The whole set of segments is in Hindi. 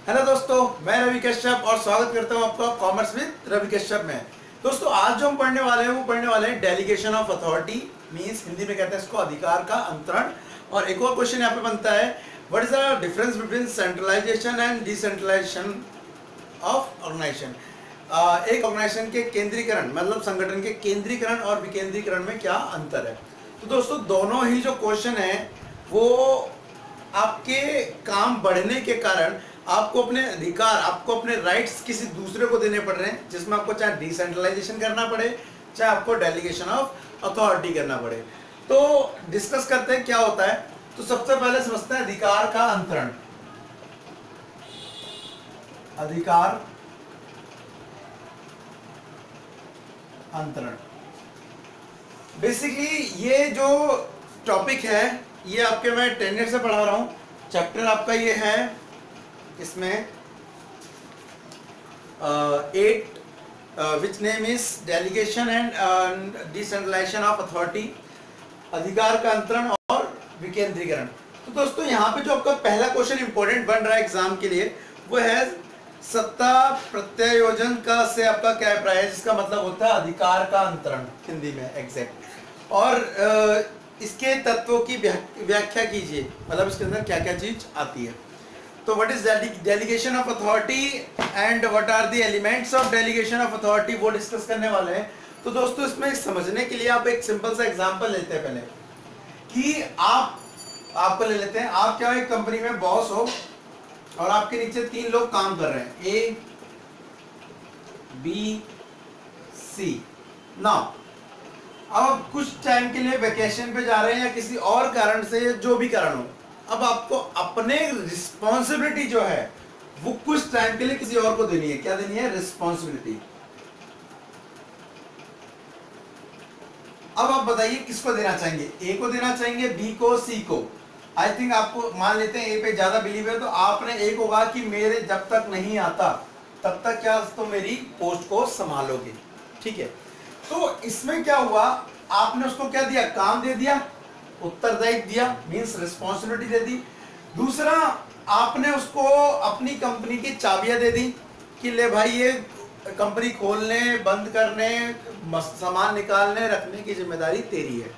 हेलो दोस्तों, मैं रवि कश्यप और स्वागत करता हूं आपका कॉमर्स विद रवि कश्यप में। दोस्तों, आज जो हम पढ़ने वाले हैं वो पढ़ने वाले हैं delegation of authority, means Hindi में कहते हैं इसको अधिकार का अंतरण। और एक और क्वेश्चन यहाँ पे बनता है, what is the difference between centralisation and decentralisation of organisation. एक ऑर्गेनाइजेशन के केंद्रीकरण मतलब संगठन के केंद्रीकरण और विकेंद्रीकरण में क्या अंतर है। तो दोस्तों, दोनों ही जो क्वेश्चन है वो आपके काम बढ़ने के कारण आपको अपने अधिकार, आपको अपने राइट्स किसी दूसरे को देने पड़ रहे हैं, जिसमें आपको चाहे डिसेंट्रलाइजेशन करना पड़े, चाहे आपको डेलीगेशन ऑफ अथॉरिटी करना पड़े। तो डिस्कस करते हैं क्या होता है। तो सबसे पहले समझते हैं अधिकार का अंतरण। अधिकार अंतरण बेसिकली ये जो टॉपिक है ये आपके मैं टेनेट से पढ़ा रहा हूं। चैप्टर आपका ये है, इसमें 8 which name is delegation and decentralisation of authority, अधिकार का अंतरण और विकेंद्रीकरण। तो दोस्तों, यहाँ पे जो आपका पहला क्वेश्चन इंपॉर्टेंट बन रहा है एग्जाम के लिए वो है सत्ता प्रत्यायोजन का से आपका क्या अभिप्राय है, जिसका मतलब होता है अधिकार का अंतरण हिंदी में एग्जैक्ट। और इसके तत्वों की व्याख्या कीजिए, मतलब इसके अंदर क्या क्या चीज आती है। तो what is delegation of authority and what are the elements of delegation of authority, वो डिस्कस करने वाले हैं। तो दोस्तों, इसमें समझने के लिए आप एक सिंपल सा एग्जांपल लेते हैं पहले कि आपको ले लेते हैं, आप क्या एक कंपनी में बॉस हो और आपके नीचे 3 लोग काम कर रहे हैं, ए बी सी। नाउ अब कुछ टाइम के लिए वेकेशन पे जा रहे हैं या किसी और कारण से, जो भी कारण हो, अब आपको अपने रिस्पॉन्सिबिलिटी जो है वो कुछ टाइम के लिए किसी और को देनी है। क्या देनी है? रिस्पॉन्सिबिलिटी। अब आप बताइए किसको देना चाहेंगे, ए को देना चाहेंगे, बी को, सी को। आई थिंक आपको मान लेते हैं ए पे ज्यादा बिलीव है, तो आपने ए को कहा कि मेरे जब तक नहीं आता तब तक क्या तो मेरी पोस्ट को संभालोगे, ठीक है। तो इसमें क्या हुआ, आपने उसको क्या दिया, काम दे दिया, उत्तरदायित्व दिया, मींस रिस्पॉन्सिबिलिटी दे दी। दूसरा, आपने उसको अपनी कंपनी की चाबियां दे दी कि ले भाई ये कंपनी खोलने, बंद करने, सामान निकालने, रखने की जिम्मेदारी तेरी है।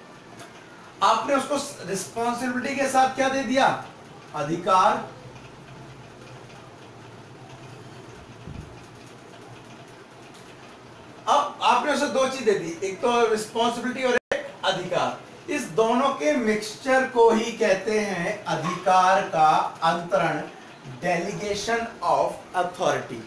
आपने उसको रिस्पॉन्सिबिलिटी के साथ क्या दे दिया, अधिकार। अब आपने उसे 2 चीज दे दी, एक तो रिस्पॉन्सिबिलिटी और एक अधिकार। इस दोनों के मिक्सचर को ही कहते हैं अधिकार का अंतरण, डेलीगेशन ऑफ अथॉरिटी।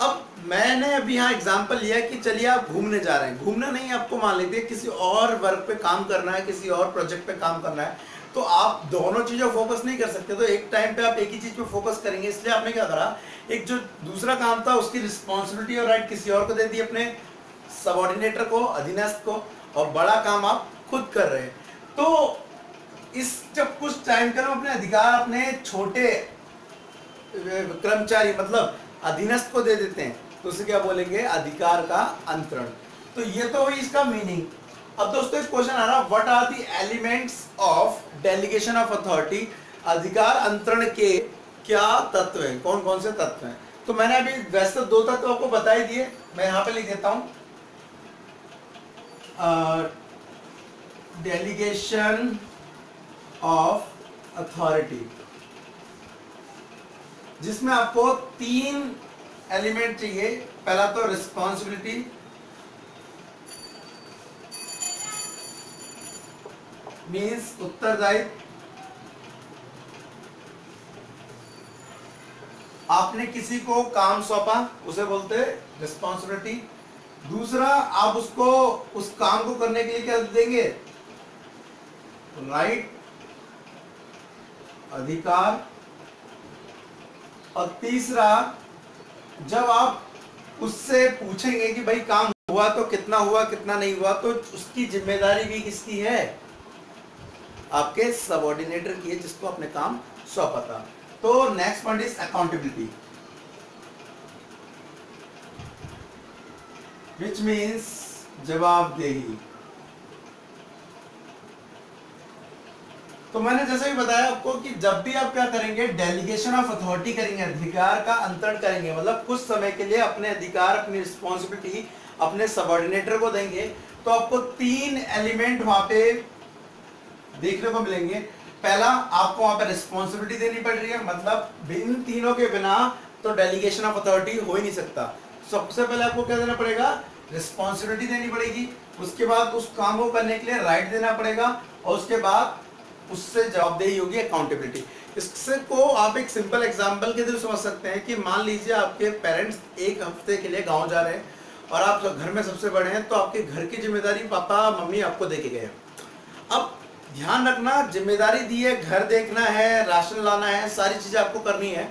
अब मैंने अभी यहाँ एग्जांपल लिया कि चलिए आप घूमने जा रहे हैं, घूमना नहीं, आपको मान लीजिए किसी और वर्क पे काम करना है, किसी और प्रोजेक्ट पे काम करना है, तो आप दोनों चीजों फोकस नहीं कर सकते। तो एक टाइम पे आप एक ही चीज पे फोकस करेंगे, इसलिए आपने क्या करा, एक जो दूसरा काम था उसकी रिस्पॉन्सिबिलिटी और राइट किसी और को दे दी, अपने सबऑर्डिनेटर को, अधीनस्थ को, और बड़ा काम आप खुद कर रहे हैं। तो इस जब कुछ टाइम कर अपने अधिकार अपने छोटे कर्मचारी मतलब अधीनस्थ को दे देते हैं, तो उसे क्या बोलेंगे, अधिकार का अंतरण। तो ये तो हुई इसका मीनिंग। अब दोस्तों, एक क्वेश्चन आ रहा, what are the elements of delegation of authority, अधिकार अंतरण के क्या तत्व हैं, कौन कौन से तत्व हैं। तो मैंने अभी वैसे 2 तत्व आपको बता ही दिए, मैं यहां पे लिख देता हूं, डेलीगेशन ऑफ अथॉरिटी, जिसमें आपको 3 एलिमेंट चाहिए। पहला तो रिस्पॉन्सिबिलिटी, मीन्स उत्तरदायित्व, आपने किसी को काम सौंपा उसे बोलते हैं रिस्पॉन्सिबिलिटी। दूसरा, आप उसको उस काम को करने के लिए क्या देंगे, राइट, अधिकार। और तीसरा, जब आप उससे पूछेंगे कि भाई काम हुआ तो कितना हुआ, कितना नहीं हुआ, तो उसकी जिम्मेदारी भी किसकी है, आपके सबऑर्डिनेटर की है, जिसको अपने काम सौंपा था। तो next point is accountability, which means जवाबदेही। तो मैंने जैसे भी बताया आपको कि जब भी आप क्या करेंगे, डेलीगेशन ऑफ अथॉरिटी करेंगे, अधिकार का अंतरण करेंगे, मतलब कुछ समय के लिए अपने अधिकार, अपनी रिस्पॉन्सिबिलिटी अपने सबऑर्डिनेटर को देंगे, तो आपको 3 एलिमेंट वहां पे देखने को मिलेंगे। पहला, आपको वहां पे रिस्पॉन्सिबिलिटी देनी पड़ रही है, मतलब इन तीनों के बिना तो डेलीगेशन ऑफ अथॉरिटी हो ही नहीं सकता। सबसे पहले आपको क्या देना पड़ेगा, रिस्पॉन्सिबिलिटी देनी पड़ेगी, उसके बाद उस काम को करने के लिए राइट देना पड़ेगा, और उसके बाद उससे जवाबदेही होगी, अकाउंटेबिलिटी। इससे को आप एक सिंपल एग्जांपल के थ्रू समझ सकते हैं कि मान लीजिए आपके पेरेंट्स एक हफ्ते के लिए गांव जा रहे हैं और आप घर में सबसे बड़े हैं, तो आपके घर की जिम्मेदारी पापा मम्मी आपको दे के गए। अब ध्यान रखना, जिम्मेदारी दी है, घर देखना है, राशन लाना है, सारी चीजें आपको करनी है,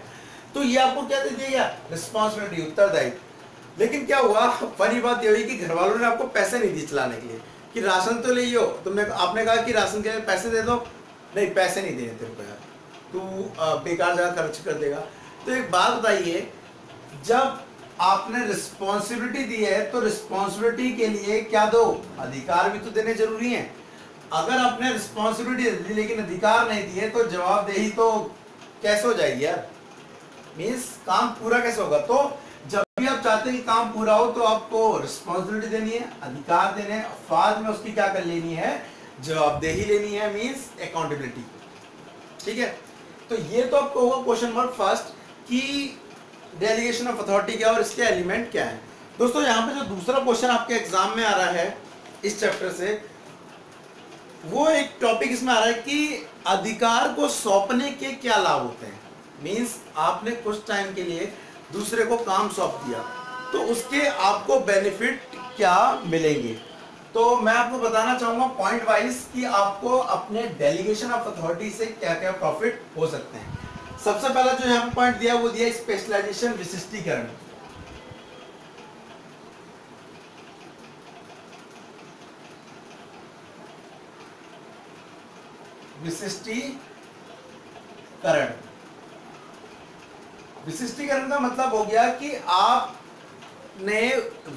तो ये आपको क्या दे दिया गया, रिस्पॉन्सिबिलिटी, उत्तरदायित्व। लेकिन क्या हुआ, फनी बात ये हुई कि घर वालों ने आपको पैसे नहीं दिए चलाने के लिए कि राशन तो ले लो, आपने कहा कि राशन के लिए पैसे दे दो, नहीं पैसे नहीं देने तेरे को यार, तू बेकार जगह खर्च कर देगा। तो एक बात बताइए, जब आपने रिस्पॉन्सिबिलिटी दी है तो रिस्पॉन्सिबिलिटी के लिए क्या दो, अधिकार भी तो देने जरूरी हैं। अगर आपने रिस्पॉन्सिबिलिटी दी लेकिन अधिकार नहीं दिए तो जवाबदेही तो कैसे हो जाएगी यार, मीन्स काम पूरा कैसे होगा। तो जब भी आप चाहते हैं कि काम पूरा हो तो आपको रिस्पॉन्सिबिलिटी देनी है, अधिकार देने हैं, बाद में उसकी क्या कर लेनी है, जवाबदेही लेनी है, मीन्स अकाउंटेबिलिटी। ठीक है, तो ये तो आपको होगा क्वेश्चन नंबर फर्स्ट कि डेलीगेशन ऑफ अथॉरिटी क्या और इसके एलिमेंट क्या है। दोस्तों यहाँ पे जो दूसरा क्वेश्चन आपके एग्जाम में आ रहा है इस चैप्टर से, वो एक टॉपिक इसमें आ रहा है कि अधिकार को सौंपने के क्या लाभ होते हैं। मीन्स आपने कुछ टाइम के लिए दूसरे को काम सौंप दिया तो उसके आपको बेनिफिट क्या मिलेंगे। तो मैं आपको बताना चाहूंगा पॉइंट वाइज कि आपको अपने डेलीगेशन ऑफ अथॉरिटी से क्या क्या प्रॉफिट हो सकते हैं। सबसे पहला जो यहाँ पे पॉइंट दिया वो दिया स्पेशलाइजेशन, विशिष्टीकरण। विशिष्टीकरण, विशिष्टीकरण का मतलब हो गया कि आपने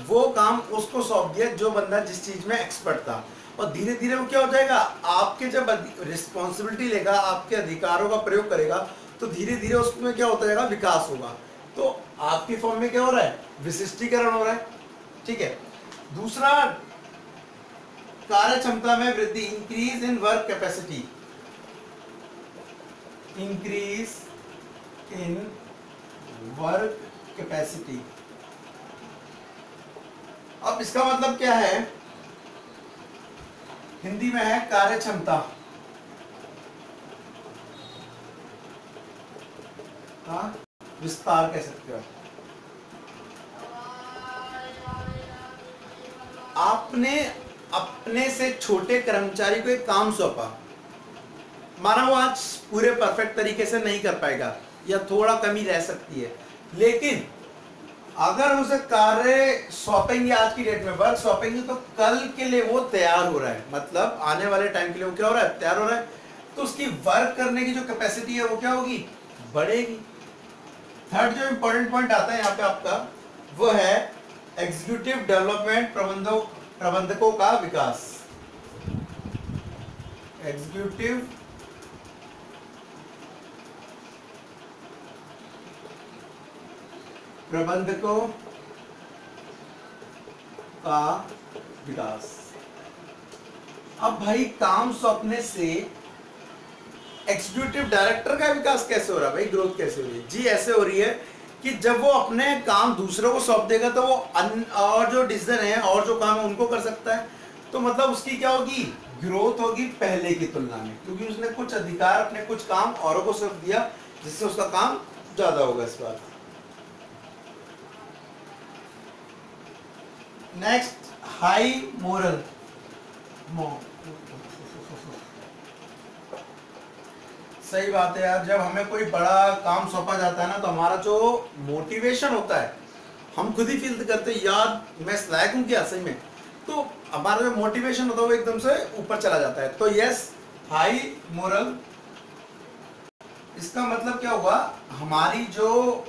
वो काम उसको सौंप दिया जो बंदा जिस चीज में एक्सपर्ट था, और धीरे धीरे वो क्या हो जाएगा, आपके जब रिस्पॉन्सिबिलिटी लेगा, आपके अधिकारों का प्रयोग करेगा, तो धीरे धीरे उसमें क्या होता जाएगा, विकास होगा। तो आपकी फॉर्म में क्या हो रहा है, विशिष्टीकरण हो रहा है। ठीक है, दूसरा कार्य क्षमता में वृद्धि, increase in work capacity, increase in work capacity. अब इसका मतलब क्या है, हिंदी में है कार्य क्षमता का विस्तार कह सकते हो। आपने अपने से छोटे कर्मचारी को एक काम सौंपा, माना वो आज पूरे परफेक्ट तरीके से नहीं कर पाएगा या थोड़ा कमी रह सकती है, लेकिन अगर उसे कार्य सौंपेंगे, आज की डेट में वर्क सौंपेंगे, तो कल के लिए वो तैयार हो रहा है, मतलब आने वाले टाइम के लिए वो क्या हो रहा है, तैयार हो रहा है। तो उसकी वर्क करने की जो कैपेसिटी है वो क्या होगी, बढ़ेगी। थर्ड जो इंपॉर्टेंट पॉइंट आता है यहाँ पे आपका, वो है एग्जीक्यूटिव डेवलपमेंट, प्रबंधकों का विकास। एग्जीक्यूटिव प्रबंधकों का विकास। अब भाई काम सौंपने से एग्जीक्यूटिव डायरेक्टर का विकास कैसे हो रहा है भाई, ग्रोथ कैसे हो रही है जी, ऐसे हो रही है कि जब वो अपने काम दूसरों को सौंप देगा तो वो और जो डिसीजन है और जो काम है उनको कर सकता है, तो मतलब उसकी क्या होगी, ग्रोथ होगी पहले की तुलना में, क्योंकि उसने कुछ अधिकार अपने कुछ काम औरों को सौंप दिया, जिससे उसका काम ज्यादा होगा इस बार। नेक्स्ट, हाई मोरल, सही बात है यार, जब हमें कोई बड़ा काम सौंपा जाता है ना, तो हमारा जो मोटिवेशन होता है, हम खुद ही फील करते हैं यार मैं इस लायक हूं क्या सही में, तो हमारा जो मोटिवेशन होता है वो एकदम से ऊपर चला जाता है। तो यस, हाई मोरल, इसका मतलब क्या हुआ, हमारी जो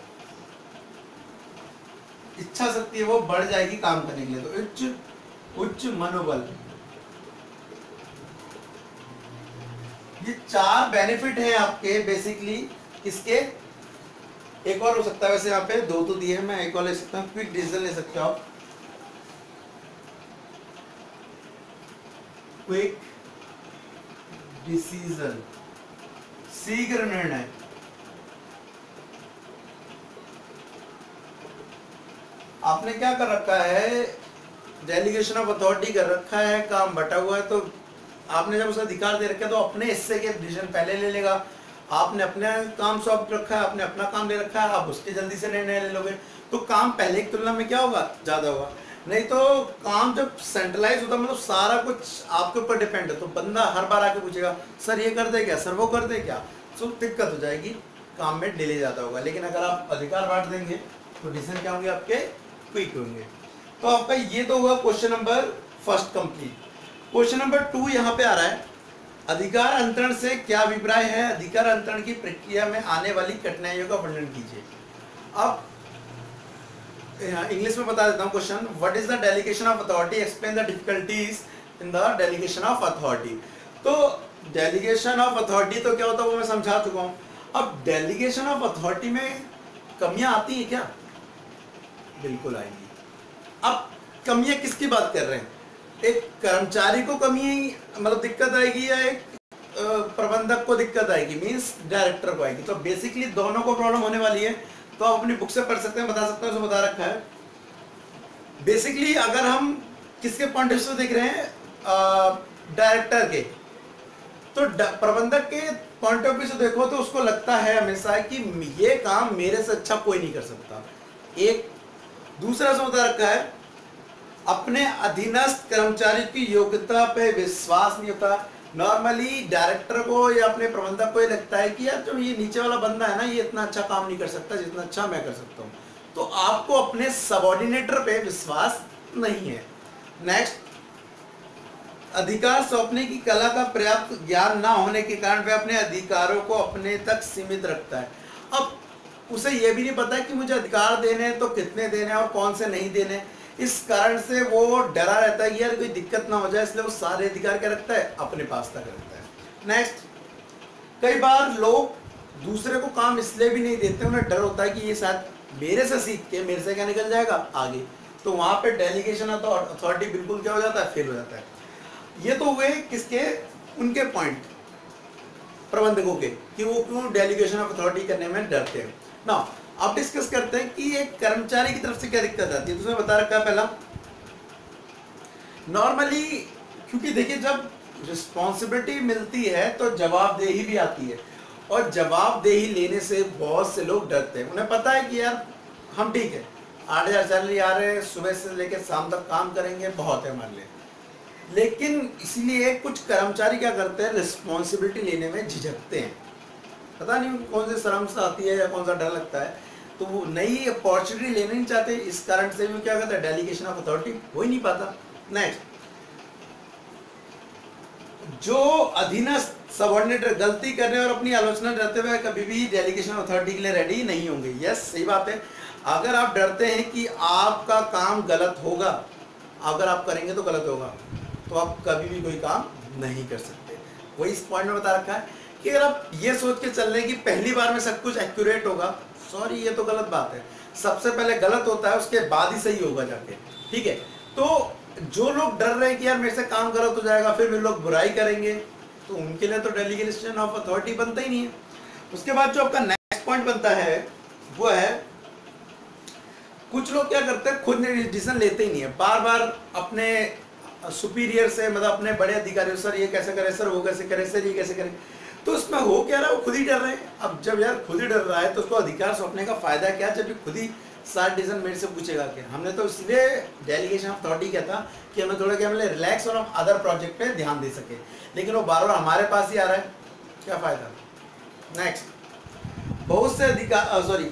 इच्छा शक्ति है वो बढ़ जाएगी काम करने के लिए। तो उच्च मनोबल, ये 4 बेनिफिट है आपके बेसिकली किसके। एक और हो सकता है वैसे, यहाँ पे 2 तो दिए हैं, मैं एक और ले सकता हूँ। क्विक डिसीजन ले सकते हो आप, क्विक डिसीजन, शीघ्र निर्णय। आपने क्या कर रखा है, डेलीगेशन ऑफ अथॉरिटी कर रखा है, काम बटा हुआ है, तो आपने जब उसे अधिकार दे रखा है तो अपने हिस्से के डिसीजन पहले ले लेगा। आपने अपने काम सौंप रखा है, आपने अपना काम ले रखा है, आप उसके जल्दी से निर्णय ले लोगे, तो काम पहले की तुलना में क्या होगा, ज्यादा होगा। नहीं तो काम जब सेंट्रलाइज होता मतलब सारा कुछ आपके ऊपर डिपेंड है, तो बंदा हर बार आके पूछेगा सर ये कर दे क्या, सर वो कर दे क्या, तो दिक्कत हो जाएगी, काम में डिले ज्यादा होगा। लेकिन अगर आप अधिकार बांट देंगे तो डिसीजन क्या होंगे आपके, क्विक होंगे। तो आपका ये तो हुआ question number first complete. Question number 2 यहाँ पे आ रहा है, अधिकार अंतरण से क्या अभिप्राय है, अधिकार अंतरण की प्रक्रिया में आने वाली कठिनाइयों का वर्णन कीजिए। अब इंग्लिश में बता देता हूँ question, what is the delegation of authority, explain the difficulties in the delegation of authority. तो डेलीगेशन ऑफ अथॉरिटी तो क्या होता है वो मैं समझा चुका हूँ। अब डेलीगेशन ऑफ अथॉरिटी में कमियां आती हैं क्या, बिल्कुल आएंगी। अब कमियां किसकी बात कर रहे हैं, एक कर्मचारी को कमी मतलब दिक्कत आएगी या एक प्रबंधक को दिक्कत आएगी, मींस डायरेक्टर को आएगी। तो बेसिकली दोनों को प्रॉब्लम होने वाली है। तो आप अपनी बुक से पढ़ सकते हैं, बता सकते हैं, जो बता रखा है। बेसिकली अगर हम किसके पॉइंट ऑफ व्यू से देख रहे हैं, डायरेक्टर के, तो प्रबंधक के पॉइंट ऑफ व्यू से देखो तो उसको लगता है हमेशा कि ये काम मेरे से अच्छा कोई नहीं कर सकता। एक दूसरा जो बता रखा है, अपने अधीनस्थ कर्मचारी की योग्यता पे विश्वास नहीं होता। नॉर्मली डायरेक्टर को या अपने प्रबंधक को ये लगता है कि यार जो ये नीचे वाला बंदा है ना, ये इतना अच्छा काम नहीं कर सकता जितना अच्छा मैं कर सकता हूँ। तो आपको अपने सबऑर्डिनेटर पे विश्वास नहीं है। नेक्स्ट, अधिकार सौंपने की कला का पर्याप्त ज्ञान ना होने के कारण वह अपने अधिकारों को अपने तक सीमित रखता है। अब उसे यह भी नहीं पता है कि मुझे अधिकार देने हैं तो कितने देने हैं और कौन से नहीं देने। इस कारण से वो डरा रहता है कि यार कोई दिक्कत ना हो जाए, इसलिए वो सारे अधिकार क्या रखता है, अपने पास तक रखता है। नेक्स्ट, कई बार लोग दूसरे को काम इसलिए भी नहीं देते, उन्हें डर होता है कि ये शायद मेरे से सीख के मेरे से क्या निकल जाएगा आगे। तो वहां पे डेलीगेशन अथॉरिटी बिल्कुल क्या हो जाता है, फेल हो जाता है। ये तो हुए किसके, उनके पॉइंट प्रबंधकों के, कि वो क्यों डेलीगेशन ऑफ अथॉरिटी करने में डरते हैं ना। अब डिस्कस करते हैं कि एक कर्मचारी की तरफ से क्या दिक्कत आती है। तो उसमें बता रखा है पहला, नॉर्मली क्योंकि देखिए जब रिस्पॉन्सिबिलिटी मिलती है तो जवाबदेही भी आती है, और जवाबदेही लेने से बहुत से लोग डरते हैं। उन्हें पता है कि यार हम ठीक है 8,000 सैलरी आ रहे हैं, सुबह से लेकर शाम तक काम करेंगे, बहुत है हमारे लिए। लेकिन इसीलिए कुछ कर्मचारी क्या करते हैं, रिस्पॉन्सिबिलिटी लेने में झिझकते हैं। पता नहीं कौन सी शर्म से आती है या कौन सा डर लगता है, तो वो नई अपॉर्चुनिटी लेना नहीं चाहते। इस कारण से भी क्या करता है, डेलीगेशन ऑफ अथॉरिटी हो ही नहीं पाता। नेक्स्ट, जो अधीनस्थ सबऑर्डिनेटर गलती करने और अपनी आलोचना डरते हुए कभी भी डेलीगेशन ऑफ अथॉरिटी के लिए रेडी नहीं होंगे। यस, सही बात है। अगर आप डरते हैं कि आपका काम गलत होगा, अगर आप करेंगे तो गलत होगा, तो आप कभी भी कोई काम नहीं कर सकते। वही इस पॉइंट में बता रखा है कि अगर आप ये सोच के चल रहे हैं कि पहली बार में सब कुछ एक्यूरेट होगा, सॉरी ये तो गलत बात है। सबसे पहले गलत होता है, उसके बाद ही सही होगा जाके, ठीक है। तो जो लोग डर रहे हैं कि यार मेरे से काम गलत हो जाएगा, फिर भी लोग बुराई करेंगे, तो उनके लिए तो डेलीगेशन ऑफ अथॉरिटी बनता ही नहीं है। उसके बाद जो आपका नेक्स्ट पॉइंट बनता है वो है, कुछ लोग क्या करते हैं, खुद डिसीजन लेते ही नहीं है, बार बार अपने सुपीरियर से, मतलब अपने बड़े अधिकारियों, सर ये कैसे करे, सर वो कैसे करे, सर ये कैसे करे। तो उसमें हो क्या रहा है, वो खुद ही डर रहे हैं। अब जब यार खुद ही डर रहा है तो उसको अधिकार सौंपने का फायदा क्या, जब खुद ही सारे डिसीजन मेरे से पूछेगा क्या। हमने तो इसलिए डेलीगेशन ऑफ अथॉरिटी किया था कि हमें थोड़ा क्या मिले, रिलैक्स और हम अदर प्रोजेक्ट पे ध्यान दे सके, लेकिन वो बार बार हमारे पास ही आ रहा है, क्या फायदा। नेक्स्ट, बहुत से अधिकार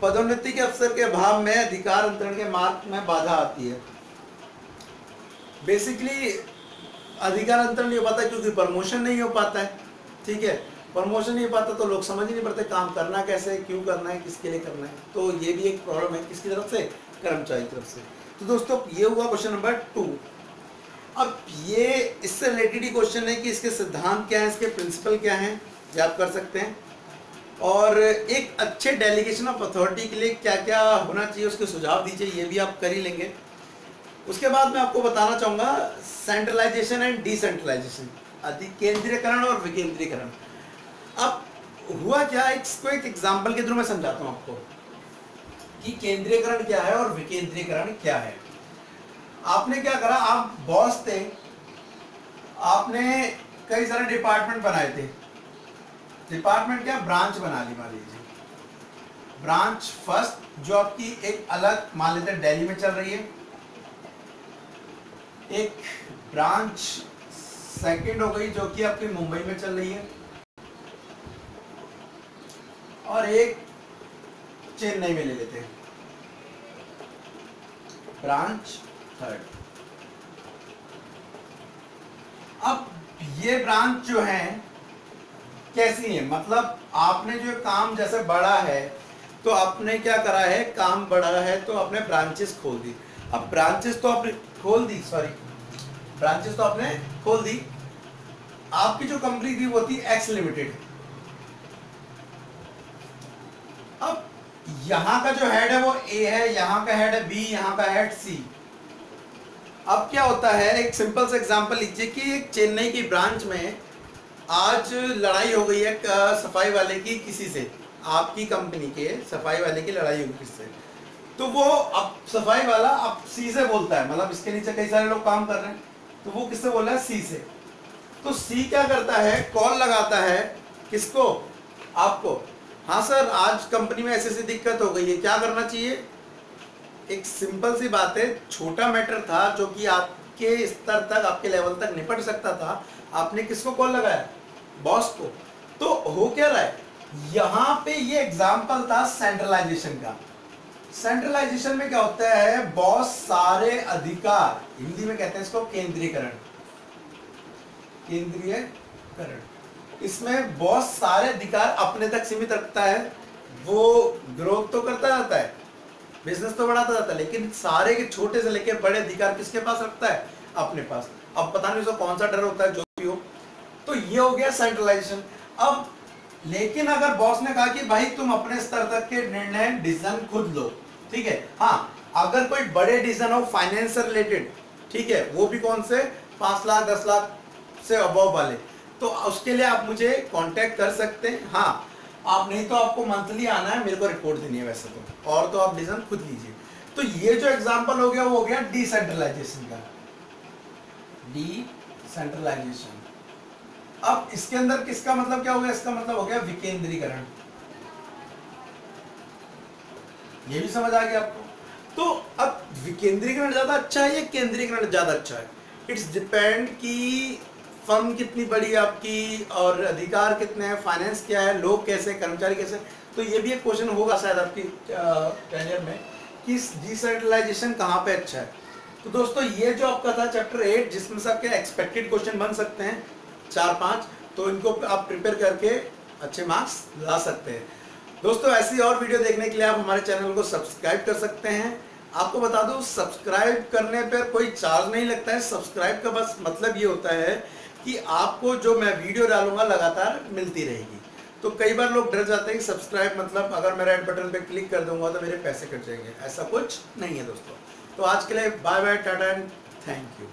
पदोन्नति के अवसर के अभाव में अधिकार अंतरण के मार्ग में बाधा आती है। बेसिकली अधिकार अंतरण नहीं हो पाता क्योंकि प्रमोशन नहीं हो पाता है, ठीक है। प्रमोशन नहीं हो पाता तो लोग समझ ही नहीं पाते काम करना कैसे है, क्यों करना है, किसके लिए करना है। तो ये भी एक प्रॉब्लम है, किसकी तरफ से, कर्मचारी की तरफ से। तो दोस्तों ये हुआ क्वेश्चन नंबर 2। अब ये इससे रिलेटेड ही क्वेश्चन है कि इसके सिद्धांत क्या है, इसके प्रिंसिपल क्या हैं, ये आप कर सकते हैं। और एक अच्छे डेलीगेशन ऑफ अथॉरिटी के लिए क्या क्या होना चाहिए उसके सुझाव दीजिए, ये भी आप कर ही लेंगे। उसके बाद मैं आपको बताना चाहूँगा सेंट्रलाइजेशन एंड डिसेंट्रलाइजेशन, अधिकेंद्रीकरण और विकेंद्रीकरण। अब हुआ क्या, इसको एक एग्जाम्पल के थ्रू मैं समझाता हूँ आपको कि केंद्रीकरण क्या है और विकेंद्रीकरण क्या है। आपने क्या करा, आप बॉस थे, आपने कई सारे डिपार्टमेंट बनाए थे। डिपार्टमेंट क्या, ब्रांच बना ली, मान लीजिए ब्रांच फर्स्ट जो आपकी एक अलग, मान लेते हैं दिल्ली में चल रही है, एक ब्रांच सेकंड हो गई जो कि आपकी मुंबई में चल रही है, और एक चेन्नई में ले लेते हैं ब्रांच थर्ड। अब ये ब्रांच जो है कैसी है, मतलब आपने जो काम जैसे बढ़ा है तो आपने क्या करा है, काम बढ़ा है तो आपने ब्रांचेस खोल दी। अब ब्रांचेस तो आपने खोल दी, ब्रांचेस तो आपने खोल दी। आपकी जो कंपनी थी वो थी एक्स लिमिटेड। अब यहां का जो हेड है वो ए है, यहां का हेड है बी, यहां का हेड सी। अब क्या होता है, एक सिंपल सा एग्जांपल लीजिए कि एक चेन्नई की ब्रांच में आज लड़ाई हो गई है सफाई वाले की किसी से, आपकी कंपनी के सफाई वाले की लड़ाई होगी किससे, तो वो अब सफाई वाला अब सी से बोलता है, मतलब इसके नीचे कई सारे लोग काम कर रहे हैं, तो वो किससे बोल रहा है, सी से। तो सी क्या करता है, कॉल लगाता है किसको, आपको, हाँ सर आज कंपनी में ऐसी ऐसी दिक्कत हो गई है, क्या करना चाहिए। एक सिंपल सी बात है, छोटा मैटर था जो कि आपके स्तर तक, आपके लेवल तक निपट सकता था, आपने किसको कॉल लगाया, बॉस को। तो हो क्या रहा है, यहां पे ये एग्जांपल था सेंट्रलाइजेशन का। सेंट्रलाइजेशन में क्या होता है, बॉस सारे अधिकार, हिंदी में कहते हैं इसको केंद्रीकरण, केंद्रीयकरण। इसमें बॉस सारे अधिकार अपने तक सीमित रखता है, वो ग्रोथ तो करता जाता है, बिजनेस तो बढ़ाता जाता है, लेकिन सारे के छोटे से लेकर बड़े अधिकार किसके पास रखता है, अपने पास। अब पता नहीं उसको कौन सा डर होता है, जो भी हो। तो ये हो गया सेंट्रलाइजेशन। अब लेकिन अगर बॉस ने कहा कि भाई तुम अपने स्तर तक के निर्णय डिसीजन खुद लो, ठीक है, हाँ अगर कोई बड़े डिसीजन हो फाइनेंस से रिलेटेड, ठीक है, वो भी कौन से 5 लाख 10 लाख से अबव वाले, तो उसके लिए आप मुझे कांटेक्ट कर सकते हैं। हाँ आप नहीं तो आपको मंथली आना है, मेरे को रिपोर्ट देनी है वैसे तो, और तो आप डिसीजन खुद लीजिए। तो ये जो एग्जांपल हो गया वो हो गया डिसेंट्रलाइजेशन का, डिसेंट्रलाइजेशन। अब इसके अंदर किसका मतलब क्या हो गया, इसका मतलब हो गया विकेंद्रीकरण। ये भी समझ आ गया आपको। तो अब विकेंद्रीकरण ज्यादा अच्छा है या केंद्रीकरण ज्यादा अच्छा है, इट्स डिपेंड कि फर्म कितनी बड़ी है आपकी और अधिकार कितने हैं, फाइनेंस क्या है, लोग कैसे, कर्मचारी कैसे। तो ये भी एक क्वेश्चन होगा शायद आपकी कैरियर में कि डिसेंट्रलाइजेशन कहाँ पे अच्छा है। तो दोस्तों ये जो आपका था चैप्टर 8, जिसमें से आपके एक्सपेक्टेड क्वेश्चन बन सकते हैं 4-5, तो इनको आप प्रिपेयर करके अच्छे मार्क्स ला सकते हैं। दोस्तों ऐसी और वीडियो देखने के लिए आप हमारे चैनल को सब्सक्राइब कर सकते हैं। आपको बता दूं सब्सक्राइब करने पर कोई चार्ज नहीं लगता है। सब्सक्राइब का बस मतलब ये होता है कि आपको जो मैं वीडियो डालूंगा लगातार मिलती रहेगी। तो कई बार लोग डर जाते हैं कि सब्सक्राइब मतलब अगर मैं रेड बटन पे क्लिक कर दूंगा तो मेरे पैसे कट जाएंगे, ऐसा कुछ नहीं है दोस्तों। तो आज के लिए bye bye, tata and thank you.